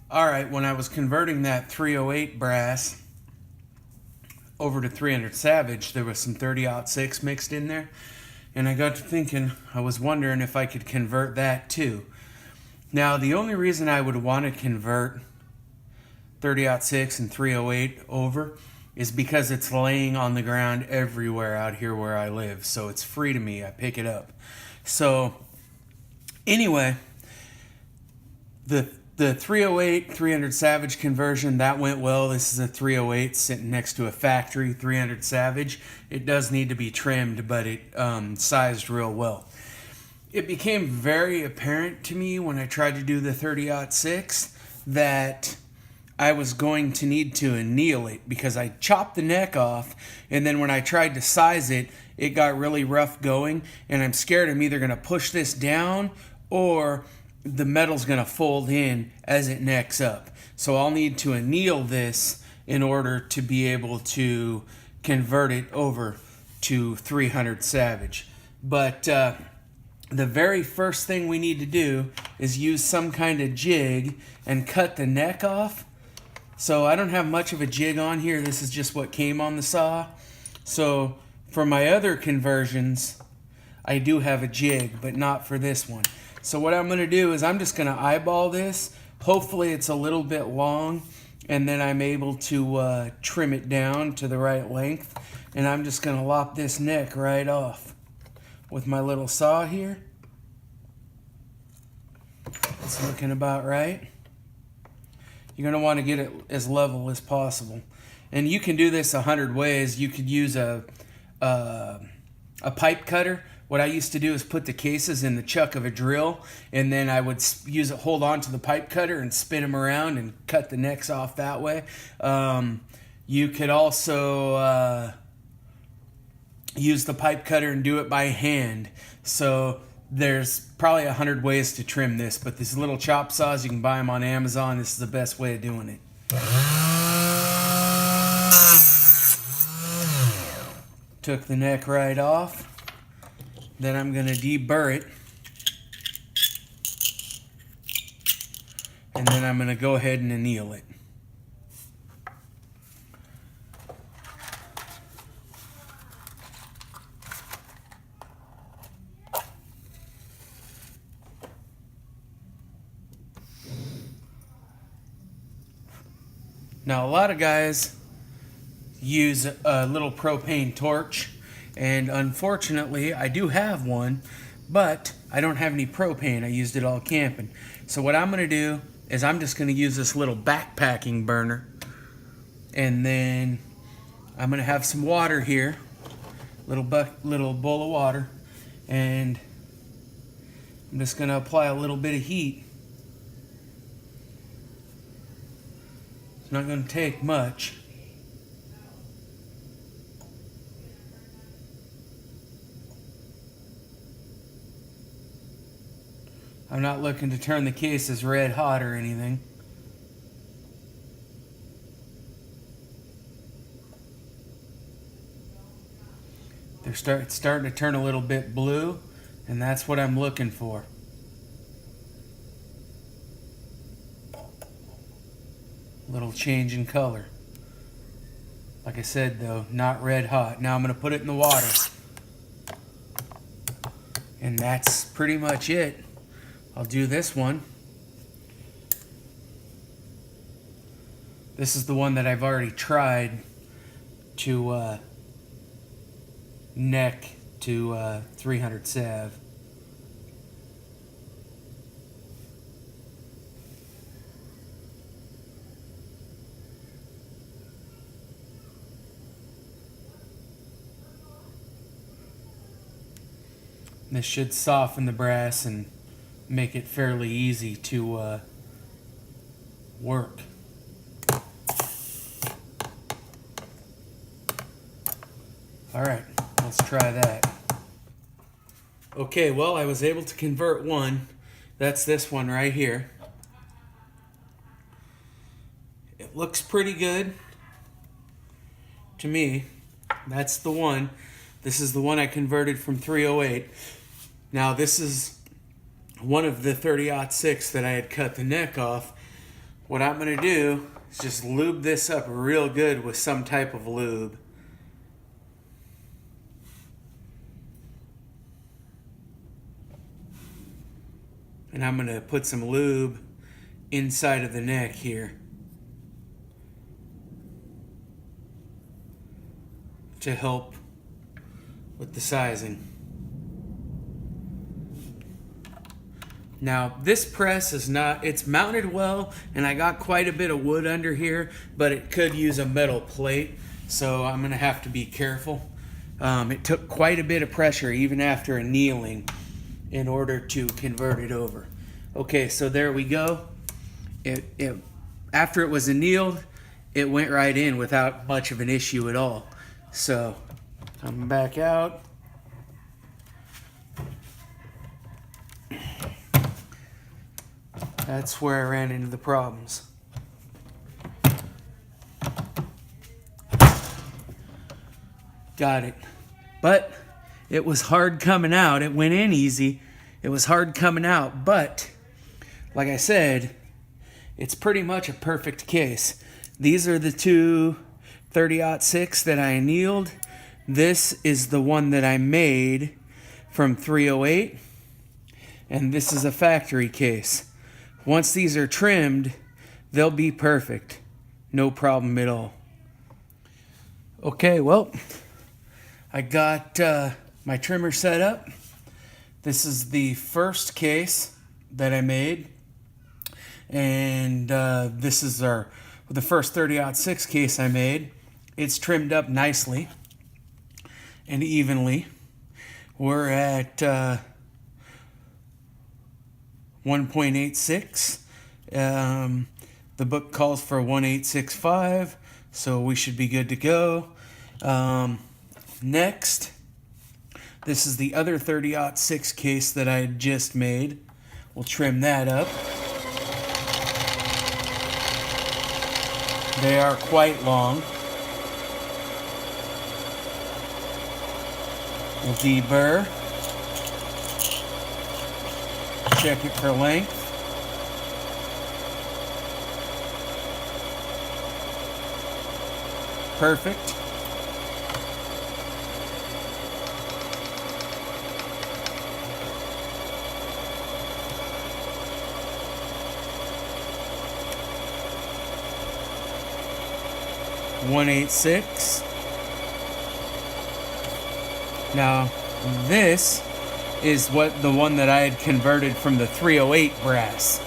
Alright, when I was converting that 308 brass over to 300 Savage, there was some 30-06 mixed in there. And I got to thinking, I was wondering if I could convert that too. Now, the only reason I would want to convert 30-06 and 308 over is because it's laying on the ground everywhere out here where I live. So it's free to me. I pick it up. So anyway, the 308 300 Savage conversion, that went well. This is a 308 sitting next to a factory 300 Savage. It does need to be trimmed, but it sized real well. It became very apparent to me when I tried to do the 30-06 that I was going to need to anneal it because I chopped the neck off, and then when I tried to size it, it got really rough going, and I'm scared I'm either going to push this down or the metal's going to fold in as it necks up. So I'll need to anneal this in order to be able to convert it over to 300 Savage. But the very first thing we need to do is use some kind of jig and cut the neck off. So I don't have much of a jig on here. This is just what came on the saw. So for my other conversions, I do have a jig, but not for this one. So what I'm going to do is I'm just going to eyeball this. Hopefully it's a little bit long, and then I'm able to trim it down to the right length. And I'm just going to lop this neck right off with my little saw here. It's looking about right. You're going to want to get it as level as possible. And you can do this 100 ways. You could use a pipe cutter. What I used to do is put the cases in the chuck of a drill, and then I would hold on to the pipe cutter and spin them around and cut the necks off that way. You could also use the pipe cutter and do it by hand. So there's probably 100 ways to trim this, but these little chop saws, you can buy them on Amazon. This is the best way of doing it. Took the neck right off. Then I'm going to deburr it. And then I'm going to go ahead and anneal it. Now, a lot of guys use a little propane torch, and unfortunately I do have one, but I don't have any propane. I used it all camping. So what I'm going to do is I'm just going to use this little backpacking burner, and then I'm going to have some water here, little bowl of water, and I'm just going to apply a little bit of heat. It's not going to take much. I'm not looking to turn the cases red hot or anything. They're starting to turn a little bit blue, and that's what I'm looking for. Little change in color. Like I said though, not red hot. Now I'm going to put it in the water. And that's pretty much it. I'll do this one. This is the one that I've already tried to neck to 300 Sav. This should soften the brass and make it fairly easy to work. Alright, let's try that. Okay, well, I was able to convert one. That's this one right here. It looks pretty good to me. That's the one. This is the one I converted from 308. Now, this is one of the 30-06 that I had cut the neck off. What I'm going to do is just lube this up real good with some type of lube. And I'm going to put some lube inside of the neck here to help with the sizing. Now, this press is not, it's mounted well, and I got quite a bit of wood under here, but it could use a metal plate, so I'm going to have to be careful. It took quite a bit of pressure, even after annealing, in order to convert it over. Okay, so there we go. After it was annealed, it went right in without much of an issue at all. So, coming back out. That's where I ran into the problems. Got it. But it was hard coming out. It went in easy. It was hard coming out. But, like I said, it's pretty much a perfect case. These are the two 30-06 that I annealed. This is the one that I made from 308. And this is a factory case. Once these are trimmed, they'll be perfect. No problem at all. Okay, well, I got my trimmer set up. This is the first case that I made. And this is the first 30-06 case I made. It's trimmed up nicely and evenly. We're at 1.86. The book calls for 1.865, so we should be good to go. Next, this is the other 30-06 case that I had just made. We'll trim that up. They are quite long. We'll deburr. Check it for length. Perfect. .186. Now this is the one that I had converted from the 308 brass,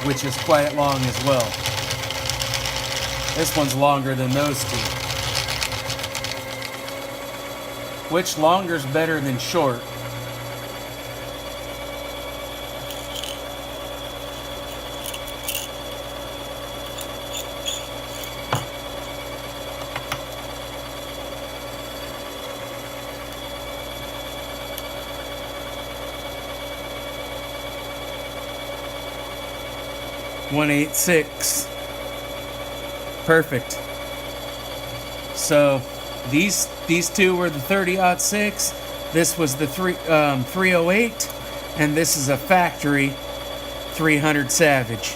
which is quite long as well. This one's longer than those two. Which longer's better than short? .186. Perfect. So these two were the 30-06. This was the 308, and this is a factory 300 Savage.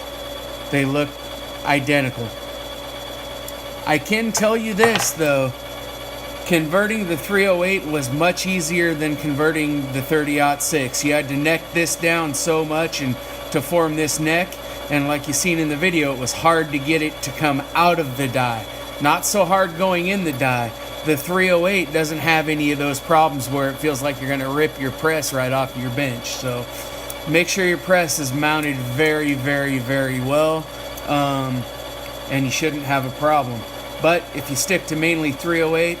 They look identical. I can tell you this though, converting the 308 was much easier than converting the 30-06. You had to neck this down so much and to form this neck. And like you seen in the video, it was hard to get it to come out of the die. Not so hard going in the die. The 308 doesn't have any of those problems where it feels like you're going to rip your press right off your bench. So make sure your press is mounted very, very, very well. And you shouldn't have a problem. But if you stick to mainly 308,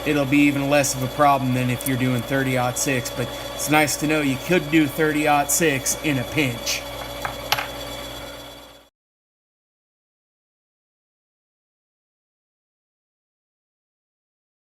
it'll be even less of a problem than if you're doing 30-06. But it's nice to know you could do 30-06 in a pinch.